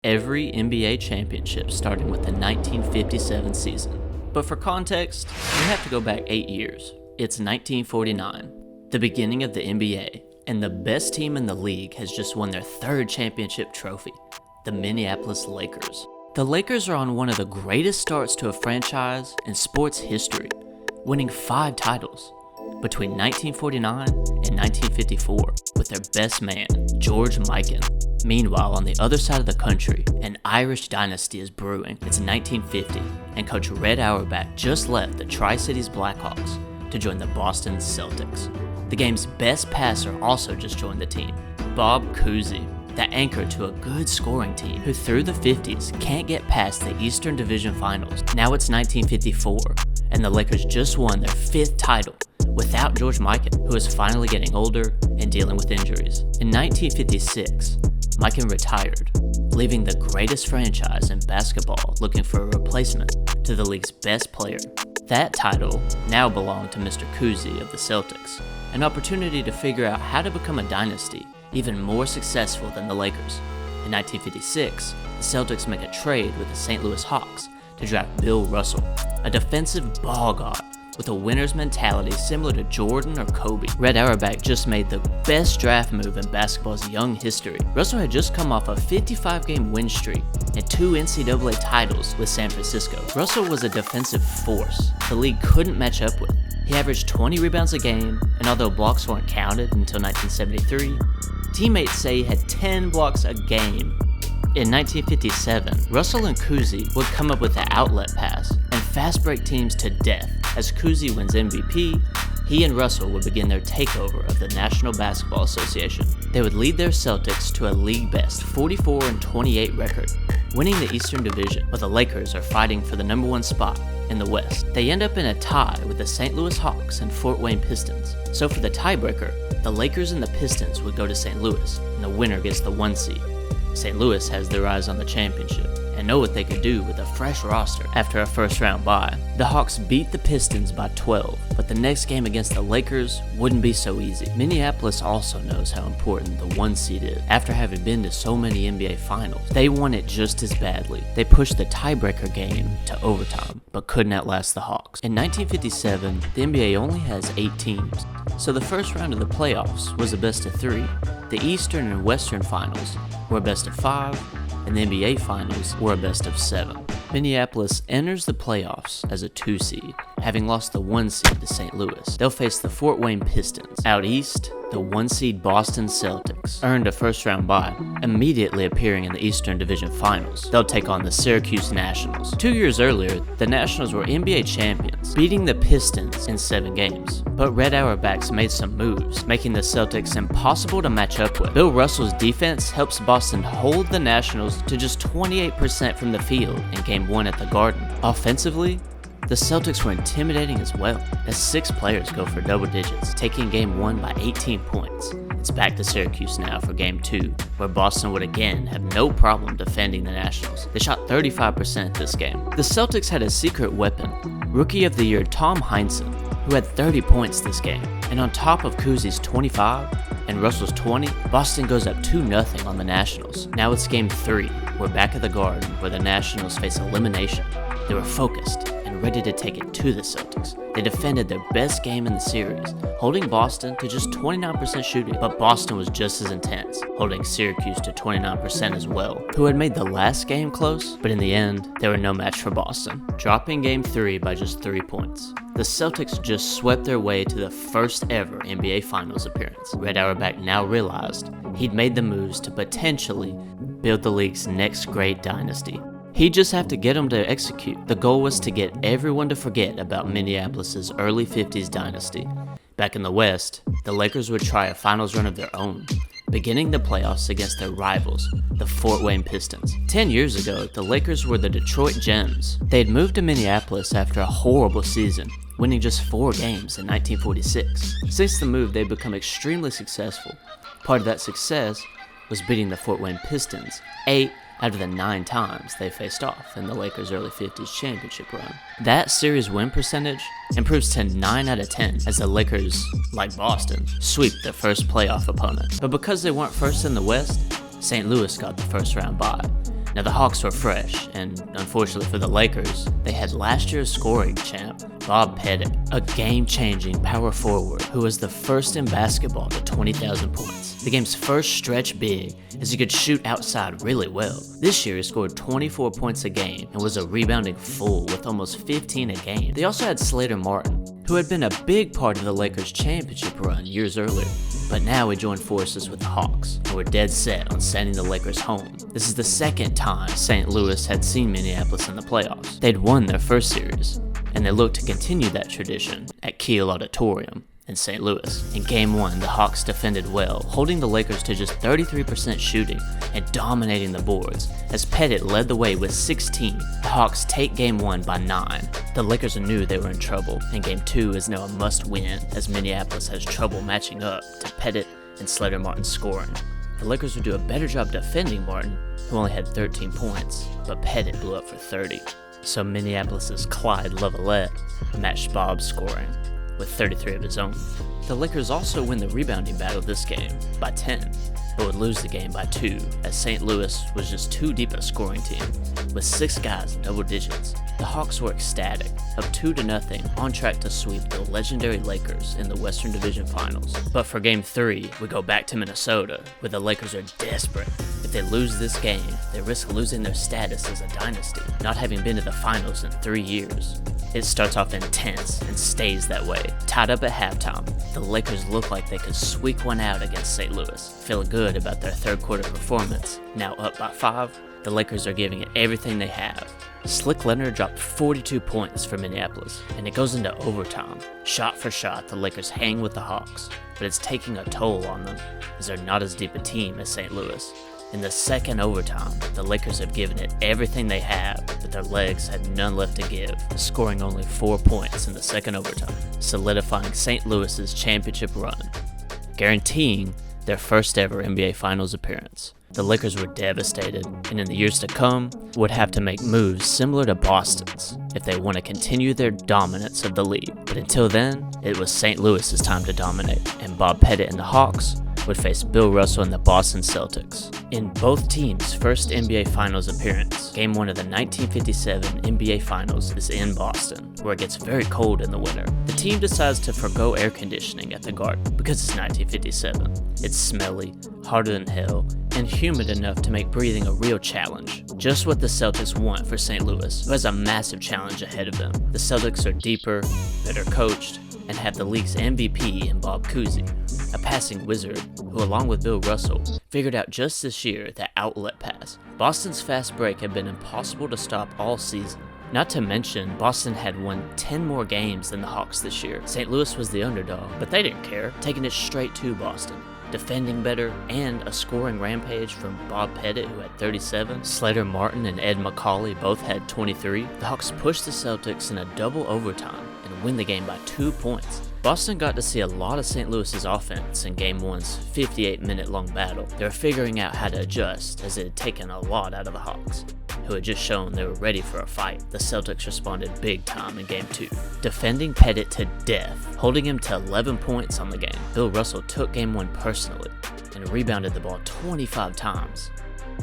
every NBA championship starting with the 1957 season. But for context, we have to go back 8 years. It's 1949, the beginning of the NBA, and the best team in the league has just won their third championship trophy, the Minneapolis Lakers. The Lakers are on one of the greatest starts to a franchise in sports history, winning 5 titles between 1949 and 1954 with their best man, George Mikan. Meanwhile, on the other side of the country, an Irish dynasty is brewing. It's 1950, and coach Red Auerbach just left the Tri-Cities Blackhawks to join the Boston Celtics. The game's best passer also just joined the team, Bob Cousy, the anchor to a good scoring team who through the 50s can't get past the Eastern Division Finals. Now it's 1954, and the Lakers just won their 5th title without George Mikan, who is finally getting older and dealing with injuries. In 1956, Mikan retired, leaving the greatest franchise in basketball looking for a replacement to the league's best player. That title now belonged to Mr. Cousy of the Celtics, an opportunity to figure out how to become a dynasty even more successful than the Lakers. In 1956, the Celtics make a trade with the St. Louis Hawks to draft Bill Russell, a defensive ball god with a winner's mentality similar to Jordan or Kobe. Red Auerbach just made the best draft move in basketball's young history. Russell had just come off a 55-game win streak and 2 NCAA titles with San Francisco. Russell was a defensive force the league couldn't match up with. He averaged 20 rebounds a game, and although blocks weren't counted until 1973, teammates say he had 10 blocks a game. In 1957, Russell and Cousy would come up with the outlet pass and fast break teams to death. As Cousy wins MVP, he and Russell would begin their takeover of the National Basketball Association. They would lead their Celtics to a league-best 44-28 record, winning the Eastern Division, while the Lakers are fighting for the number 1 spot in the West. They end up in a tie with the St. Louis Hawks and Fort Wayne Pistons. So for the tiebreaker, the Lakers and the Pistons would go to St. Louis, and the winner gets the 1 seed. St. Louis has their eyes on the championship and know what they could do with a fresh roster after a first-round bye. The Hawks beat the Pistons by 12, but the next game against the Lakers wouldn't be so easy. Minneapolis also knows how important the 1 seed is. After having been to so many NBA finals, they want it just as badly. They pushed the tiebreaker game to overtime, but couldn't outlast the Hawks. In 1957, the NBA only has 8 teams, so the first round of the playoffs was a best of 3. The Eastern and Western finals were a best of 5, and the NBA Finals were a best of 7. Minneapolis enters the playoffs as a 2 seed, having lost the 1 seed to St. Louis. They'll face the Fort Wayne Pistons. Out east, the 1 seed Boston Celtics earned a first-round bye, immediately appearing in the Eastern Division Finals. They'll take on the Syracuse Nationals. 2 years earlier, the Nationals were NBA champions, beating the Pistons in 7 games. But Red Auerbach made some moves, making the Celtics impossible to match up with. Bill Russell's defense helps Boston hold the Nationals to just 28% from the field in Game 1 at the Garden. Offensively, the Celtics were intimidating as well, as 6 players go for double digits, taking Game 1 by 18 points. It's back to Syracuse now for Game 2, where Boston would again have no problem defending the Nationals. They shot 35% this game. The Celtics had a secret weapon, Rookie of the Year Tom Heinsohn, who had 30 points this game. And on top of Cousy's 25 and Russell's 20, Boston goes up 2-0 on the Nationals. Now it's Game 3. We're back at the Garden, where the Nationals face elimination. They were focused and ready to take it to the Celtics. They defended their best game in the series, holding Boston to just 29% shooting, but Boston was just as intense, holding Syracuse to 29% as well, who had made the last game close, but in the end, they were no match for Boston, dropping Game 3 by just 3 points. The Celtics just swept their way to the first ever NBA Finals appearance. Red Auerbach now realized he'd made the moves to potentially build the league's next great dynasty. He'd just have to get them to execute. The goal was to get everyone to forget about Minneapolis' early 50s dynasty. Back in the West, the Lakers would try a finals run of their own, beginning the playoffs against their rivals, the Fort Wayne Pistons. 10 years ago, the Lakers were the Detroit Gems. They'd moved to Minneapolis after a horrible season, winning just 4 games in 1946. Since the move, they'd become extremely successful. Part of that success was beating the Fort Wayne Pistons 8 out of the 9 times they faced off in the Lakers' early 50s championship run. That series win percentage improves to 9 out of 10 as the Lakers, like Boston, sweep their first playoff opponent. But because they weren't first in the West, St. Louis got the first round bye. Now the Hawks were fresh, and unfortunately for the Lakers, they had last year's scoring champ, Bob Pettit, a game-changing power forward who was the first in basketball to 20,000 points. The game's first stretch big, as he could shoot outside really well. This year he scored 24 points a game and was a rebounding fool with almost 15 a game. They also had Slater Martin, who had been a big part of the Lakers' championship run years earlier. But now he joined forces with the Hawks, and were dead set on sending the Lakers home. This is the second time St. Louis had seen Minneapolis in the playoffs. They'd won their first series, and they looked to continue that tradition at Kiel Auditorium in St. Louis. In Game 1, the Hawks defended well, holding the Lakers to just 33% shooting and dominating the boards, as Pettit led the way with 16. The Hawks take Game 1 by 9. The Lakers knew they were in trouble, and Game 2 is now a must-win, as Minneapolis has trouble matching up to Pettit and Slater Martin's scoring. The Lakers would do a better job defending Martin, who only had 13 points, but Pettit blew up for 30. So Minneapolis's Clyde Lovellette matched Bob's scoring with 33 of his own. The Lakers also win the rebounding battle this game by 10, but would lose the game by 2, as St. Louis was just too deep a scoring team, with 6 guys in double digits. The Hawks were ecstatic, up 2-0, on track to sweep the legendary Lakers in the Western Division Finals. But for Game 3, we go back to Minnesota, where the Lakers are desperate. If they lose this game, they risk losing their status as a dynasty, not having been to the finals in 3 years. It starts off intense and stays that way. Tied up at halftime, the Lakers look like they could squeak one out against St. Louis. Feel good about their third quarter performance. Now up by 5, the Lakers are giving it everything they have. Slick Leonard dropped 42 points for Minneapolis, and it goes into overtime. Shot for shot, the Lakers hang with the Hawks, but it's taking a toll on them, as they're not as deep a team as St. Louis. In the second overtime, the Lakers have given it everything they have, but their legs had none left to give, scoring only 4 points in the second overtime, solidifying St. Louis's championship run, guaranteeing their first ever NBA Finals appearance. The Lakers were devastated, and in the years to come, would have to make moves similar to Boston's if they want to continue their dominance of the league. But until then, it was St. Louis's time to dominate, and Bob Pettit and the Hawks would face Bill Russell and the Boston Celtics. In both teams' first NBA Finals appearance, Game 1 of the 1957 NBA Finals is in Boston, where it gets very cold in the winter. The team decides to forgo air conditioning at the Garden because it's 1957. It's smelly, hotter than hell, and humid enough to make breathing a real challenge. Just what the Celtics want for St. Louis, who has a massive challenge ahead of them. The Celtics are deeper, better coached, and have the league's MVP in Bob Cousy, a passing wizard who, along with Bill Russell, figured out just this year the outlet pass. Boston's fast break had been impossible to stop all season. Not to mention, Boston had won 10 more games than the Hawks this year. St. Louis was the underdog, but they didn't care, taking it straight to Boston. Defending better, and a scoring rampage from Bob Pettit, who had 37. Slater Martin and Ed McCauley both had 23. The Hawks pushed the Celtics in a double overtime and win the game by 2 points. Boston got to see a lot of St. Louis's offense in Game 1's 58-minute-long battle. They were figuring out how to adjust, as it had taken a lot out of the Hawks, who had just shown they were ready for a fight. The Celtics responded big time in Game 2, defending Pettit to death, holding him to 11 points on the game. Bill Russell took Game 1 personally and rebounded the ball 25 times.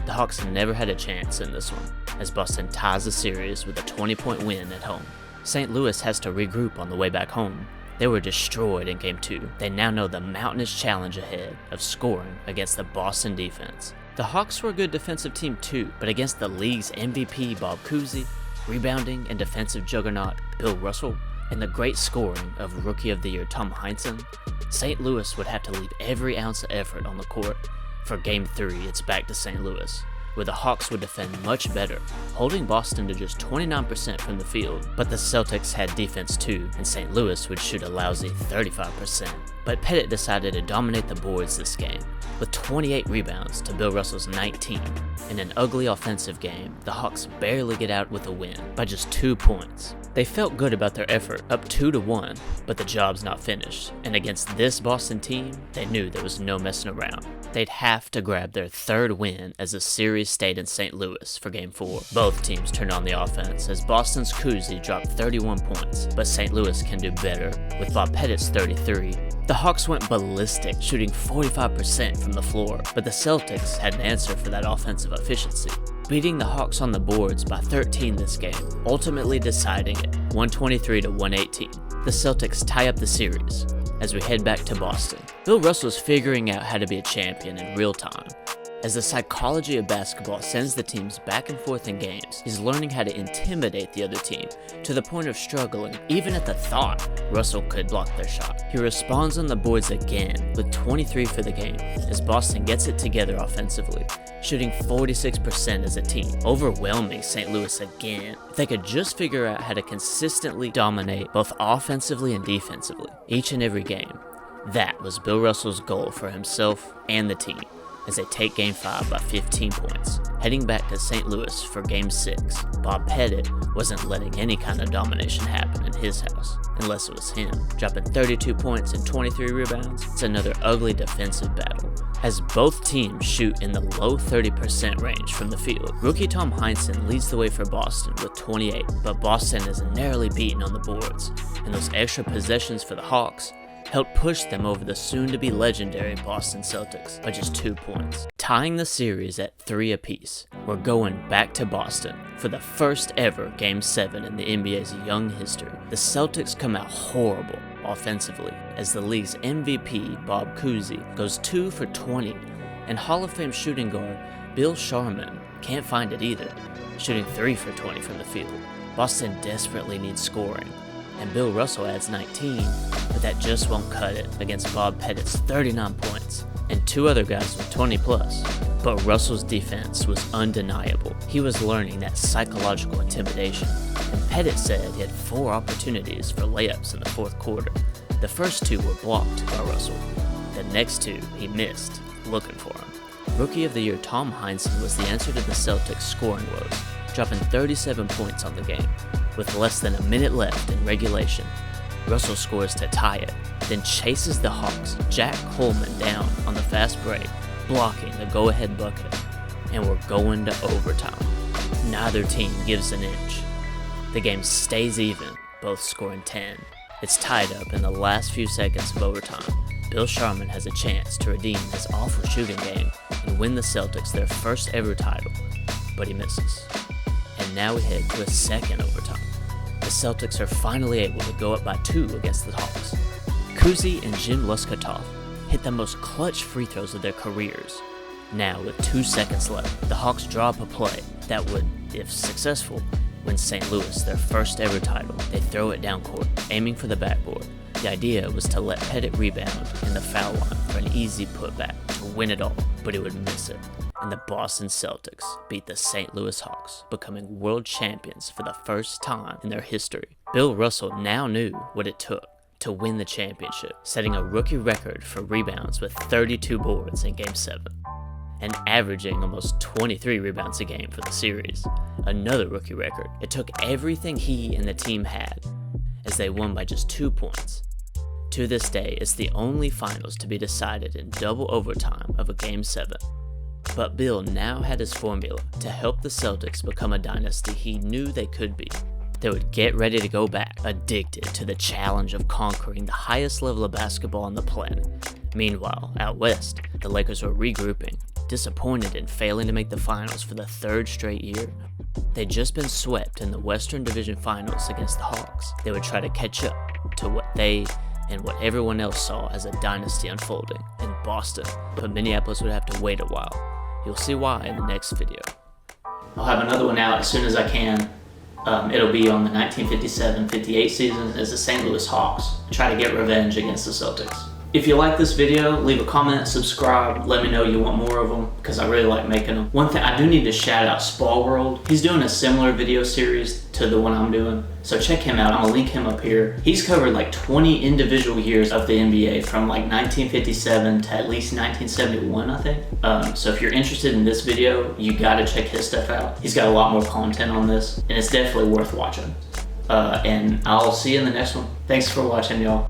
The Hawks never had a chance in this one, as Boston ties the series with a 20-point win at home. St. Louis has to regroup on the way back home. They were destroyed in Game 2. They now know the mountainous challenge ahead of scoring against the Boston defense. The Hawks were a good defensive team too, but against the league's MVP Bob Cousy, rebounding and defensive juggernaut Bill Russell, and the great scoring of Rookie of the Year Tom Heinsohn, St. Louis would have to leave every ounce of effort on the court. For Game 3, it's back to St. Louis, where the Hawks would defend much better, holding Boston to just 29% from the field. But the Celtics had defense too, and St. Louis would shoot a lousy 35%. But Pettit decided to dominate the boards this game, with 28 rebounds to Bill Russell's 19. In an ugly offensive game, the Hawks barely get out with a win by just 2 points. They felt good about their effort, up 2-1, but the job's not finished, and against this Boston team, they knew there was no messing around. They'd have to grab their third win as the series stayed in St. Louis for Game 4. Both teams turned on the offense as Boston's Cousy dropped 31 points, but St. Louis can do better with Bob Pettit's 33. The Hawks went ballistic, shooting 45% from the floor, but the Celtics had an answer for that offensive efficiency. beating the Hawks on the boards by 13 this game, ultimately deciding it 123-118. The Celtics tie up the series as we head back to Boston. Bill Russell's figuring out how to be a champion in real time. As the psychology of basketball sends the teams back and forth in games, he's learning how to intimidate the other team to the point of struggling even at the thought Russell could block their shot. He responds on the boards again with 23 for the game as Boston gets it together offensively, shooting 46% as a team, overwhelming St. Louis again. If they could just figure out how to consistently dominate both offensively and defensively each and every game, that was Bill Russell's goal for himself and the team, as they take Game 5 by 15 points. Heading back to St. Louis for Game 6, Bob Pettit wasn't letting any kind of domination happen in his house, unless it was him, dropping 32 points and 23 rebounds. It's another ugly defensive battle, as both teams shoot in the low 30% range from the field. Rookie Tom Heinsohn leads the way for Boston with 28, but Boston is narrowly beaten on the boards, and those extra possessions for the Hawks helped push them over the soon-to-be legendary Boston Celtics by just 2 points. Tying the series at 3 apiece, we're going back to Boston for the first ever Game 7 in the NBA's young history. The Celtics come out horrible offensively as the league's MVP, Bob Cousy, goes 2 for 20, and Hall of Fame shooting guard Bill Sharman can't find it either, shooting 3 for 20 from the field. Boston desperately needs scoring, and Bill Russell adds 19, but that just won't cut it against Bob Pettit's 39 points and 2 other guys with 20 plus. But Russell's defense was undeniable. He was learning that psychological intimidation, and Pettit said he had 4 opportunities for layups in the fourth quarter. The first 2 were blocked by Russell. The next 2 he missed, looking for him. Rookie of the Year Tom Heinsohn was the answer to the Celtics' scoring woes, dropping 37 points on the game. With less than a minute left in regulation, Russell scores to tie it, then chases the Hawks' Jack Coleman down on the fast break, blocking the go-ahead bucket, and we're going to overtime. Neither team gives an inch. The game stays even, both scoring 10. It's tied up in the last few seconds of overtime. Bill Sharman has a chance to redeem his awful shooting game and win the Celtics their first ever title, but he misses. And now we head to a second overtime. The Celtics are finally able to go up by 2 against the Hawks. Cousy and Jim Luskatov hit the most clutch free throws of their careers. Now, with 2 seconds left, the Hawks draw up a play that would, if successful, win St. Louis their first ever title. They throw it down court, aiming for the backboard. The idea was to let Pettit rebound in the foul line for an easy putback to win it all, but he would miss it. And the Boston Celtics beat the St. Louis Hawks, becoming world champions for the first time in their history. Bill Russell now knew what it took to win the championship, setting a rookie record for rebounds with 32 boards in Game 7, and averaging almost 23 rebounds a game for the series, another rookie record. It took everything he and the team had, as they won by just 2 points. To this day, it's the only finals to be decided in double overtime of a Game 7. But Bill now had his formula to help the Celtics become a dynasty he knew they could be. They would get ready to go back, addicted to the challenge of conquering the highest level of basketball on the planet. Meanwhile, out west, the Lakers were regrouping, disappointed in failing to make the finals for the 3rd straight year. They'd just been swept in the Western Division Finals against the Hawks. They would try to catch up to what they and what everyone else saw as a dynasty unfolding in Boston, but Minneapolis would have to wait a while. You'll see why in the next video. I'll have another one out as soon as I can. It'll be on the 1957-58 season as the St. Louis Hawks try to get revenge against the Celtics. If you like this video, leave a comment, subscribe, let me know you want more of them, because I really like making them. One thing, I do need to shout out Spall World. He's doing a similar video series to the one I'm doing, so check him out. I'm gonna link him up here. He's covered like 20 individual years of the NBA from like 1957 to at least 1971, I think. So if you're interested in this video, you gotta check his stuff out. He's got a lot more content on this, and it's definitely worth watching. And I'll see you in the next one. Thanks for watching, y'all.